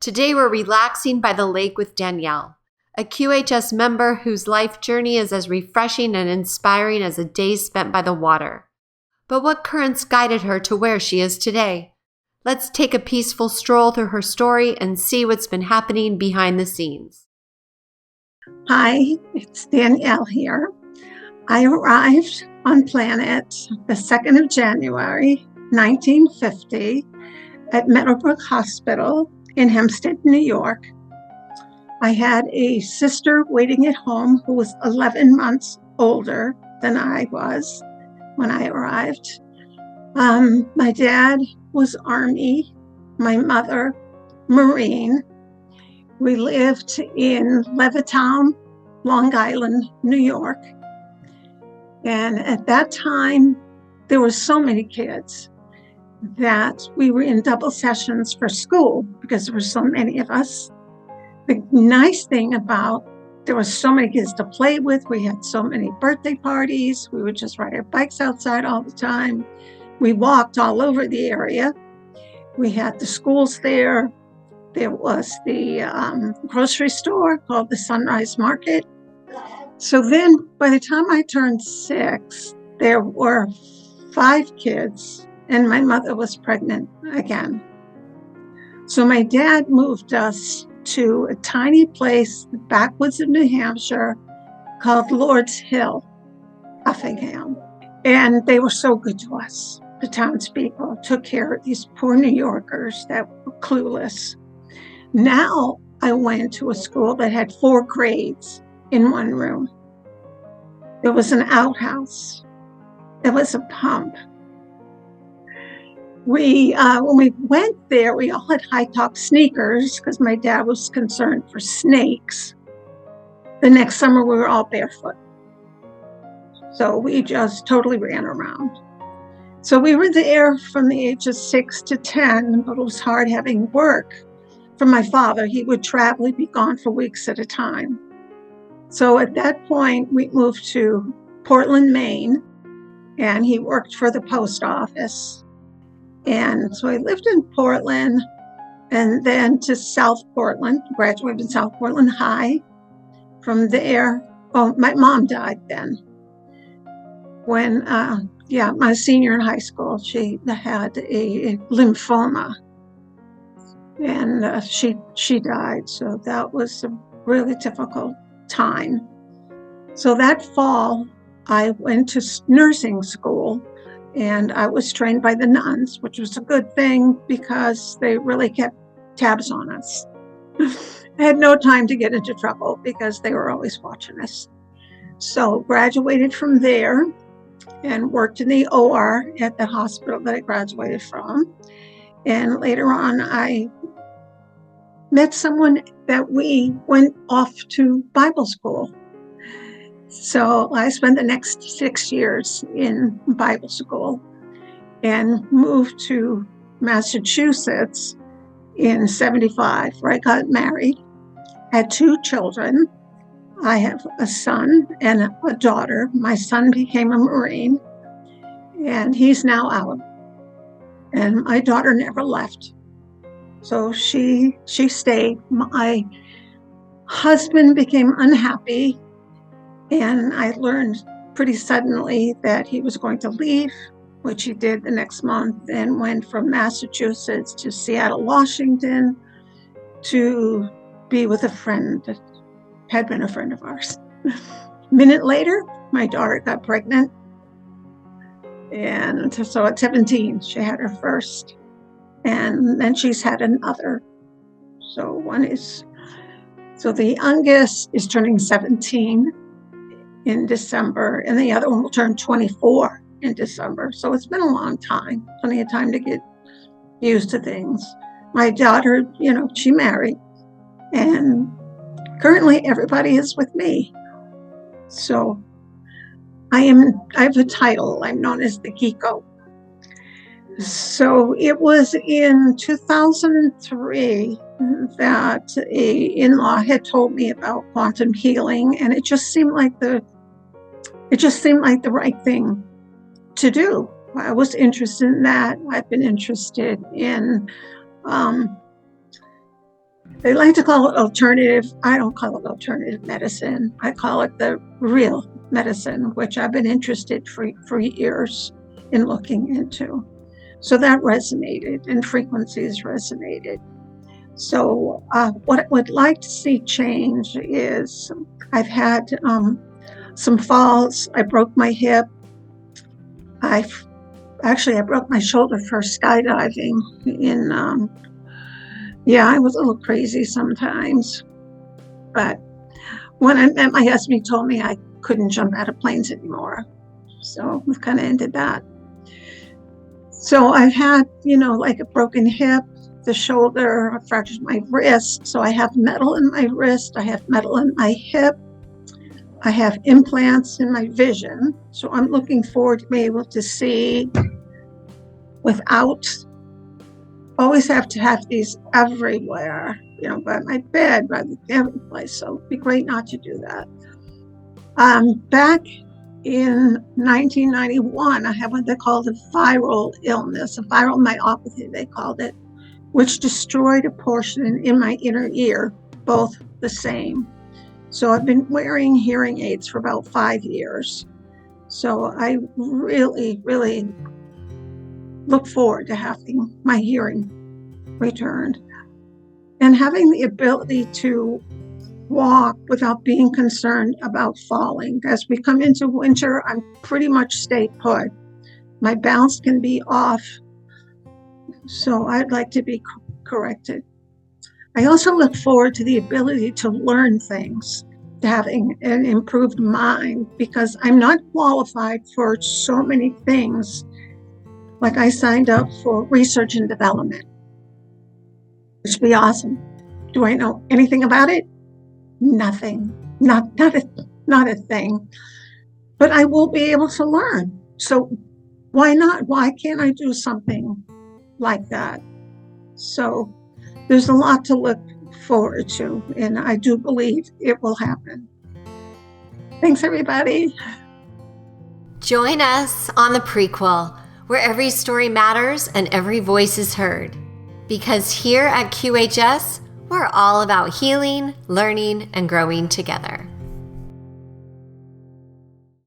Today we're relaxing by the lake with Danielle, a QHS member whose life journey is as refreshing and inspiring as a day spent by the water. But what currents guided her to where she is today? Let's take a peaceful stroll through her story and see what's been happening behind the scenes. Hi, it's Danielle here. I arrived on planet the 2nd of January, 1950 at Meadowbrook Hospital in Hempstead, New York. I had a sister waiting at home who was 11 months older than I was when I arrived. My dad was Army, my mother, Marine. We lived in Levittown, Long Island, New York. And at that time, there were so many kids that we were in double sessions for school because there were so many of us. The nice thing about there were so many kids to play with. We had so many birthday parties. We would just ride our bikes outside all the time. We walked all over the area. We had the schools there. There was the grocery store called the Sunrise Market. So then by the time I turned 6, there were 5 kids and my mother was pregnant again. So my dad moved us to a tiny place, the backwoods of New Hampshire, called Lord's Hill, Effingham. And they were so good to us. The townspeople took care of these poor New Yorkers that were clueless. Now I went to a school that had 4 grades in one room. There was an outhouse. There was a pump. When we went there, we all had high-top sneakers because my dad was concerned for snakes. The next summer, we were all barefoot. So we just totally ran around. So we were there from the age of 6 to 10, but it was hard having work. For my father, he would travel, he'd be gone for weeks at a time. So at that point, we moved to Portland, Maine, and he worked for the post office. And so I lived in Portland and then to South Portland, graduated in South Portland High. From there, my mom died then. When, my senior in high school, she had a lymphoma and she died. So that was a really difficult time. So that fall, I went to nursing school. And I was trained by the nuns, which was a good thing because they really kept tabs on us. I had no time to get into trouble because they were always watching us. So graduated from there and worked in the OR at the hospital that I graduated from. And later on, I met someone that we went off to Bible school. So I spent the next 6 years in Bible school and moved to Massachusetts in 75, where I got married, had 2 children. I have a son and a daughter. My son became a Marine, and he's now out. And my daughter never left. So she stayed. My husband became unhappy. And I learned pretty suddenly that he was going to leave, which he did the next month, and went from Massachusetts to Seattle, Washington, to be with a friend that had been a friend of ours. A minute later, my daughter got pregnant. And so at 17, she had her first. And then she's had another. So the youngest is turning 17. In December, and the other one will turn 24 in December. So it's been a long time, plenty of time to get used to things. My daughter, she married, and currently everybody is with me. So I have a title. I'm known as the Geeko. So it was in 2003 that a in-law had told me about quantum healing, and it just seemed like the right thing to do. I was interested in that. I've been interested in They like to call it alternative. I don't call it alternative medicine. I call it the real medicine, which I've been interested for years in looking into. So that resonated, and frequencies resonated. So what I would like to see change is I've had some falls. I broke my hip. I broke my shoulder first skydiving I was a little crazy sometimes. But when I met my husband, he told me I couldn't jump out of planes anymore. So we've kind of ended that. So I've had, like a broken hip, the shoulder, I fractured my wrist. So I have metal in my wrist. I have metal in my hip. I have implants in my vision. So I'm looking forward to being able to see without always have to have these everywhere, by my bed, by every place. So it'd be great not to do that. Back in 1991, I had what they called a viral illness, a viral myopathy, they called it, which destroyed a portion in my inner ear, both the same. So I've been wearing hearing aids for about 5 years. So I really, really look forward to having my hearing returned and having the ability to walk without being concerned about falling. As we come into winter, I'm pretty much stay put. My balance can be off, so I'd like to be corrected. I also look forward to the ability to learn things, to having an improved mind, because I'm not qualified for so many things. Like I signed up for research and development, which would be awesome. Do I know anything about it? Nothing, not a thing. But I will be able to learn. So why not? Why can't I do something like that? So there's a lot to look forward to, and I do believe it will happen. Thanks, everybody. Join us on the Prequel, where every story matters and every voice is heard. Because here at QHS, we're all about healing, learning, and growing together.